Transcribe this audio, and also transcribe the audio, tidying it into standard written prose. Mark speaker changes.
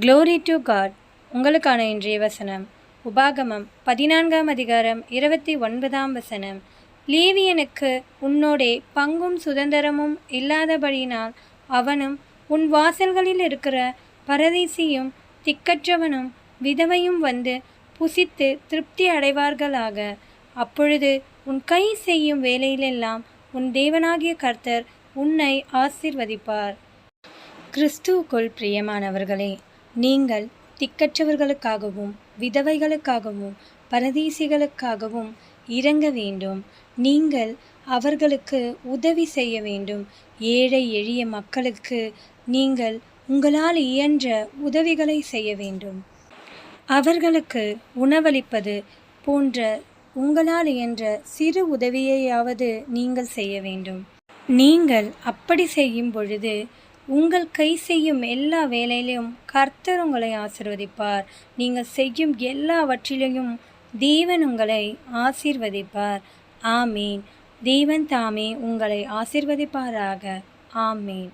Speaker 1: Glory to God. உங்களுக்கான இன்றைய வசனம் உபாகமம் 14ஆம் அதிகாரம் 29ஆம் வசனம். லேவியனுக்கு உன்னோடே பங்கும் சுதந்திரமும் இல்லாதபடியினால் அவனும் உன் வாசல்களில் இருக்கிற பரதேசியும் திக்கற்றவனும் விதவையும் வந்து புசித்து திருப்தி அடைவார்களாக. அப்பொழுது உன் கை செய்யும் வேலையிலெல்லாம் உன் தேவனாகிய கர்த்தர் உன்னை ஆசீர்வதிப்பார். கிறிஸ்துவுக்குள் பிரியமானவர்களே, நீங்கள் திக்கற்றவர்களுக்காகவும் விதவைகளுக்காகவும் பரதேசிகளுக்காகவும் இரங்க வேண்டும். நீங்கள் அவர்களுக்கு உதவி செய்ய வேண்டும். ஏழை எளிய மக்களுக்கு நீங்கள் உங்களால் இயன்ற உதவிகளை செய்ய வேண்டும். அவர்களுக்கு உணவளிப்பது போன்ற உங்களால் இயன்ற சிறு உதவியையாவது நீங்கள் செய்ய வேண்டும். நீங்கள் அப்படி செய்யும் பொழுது உங்கள் கை செய்யும் எல்லா வேலையிலும் கர்த்தர் உங்களை ஆசீர்வதிப்பார். நீங்கள் செய்யும் எல்லாவற்றிலையும் தேவன் உங்களை ஆசீர்வதிப்பார். ஆமீன். தேவன் தாமே உங்களை ஆசீர்வதிப்பாராக. ஆமீன்.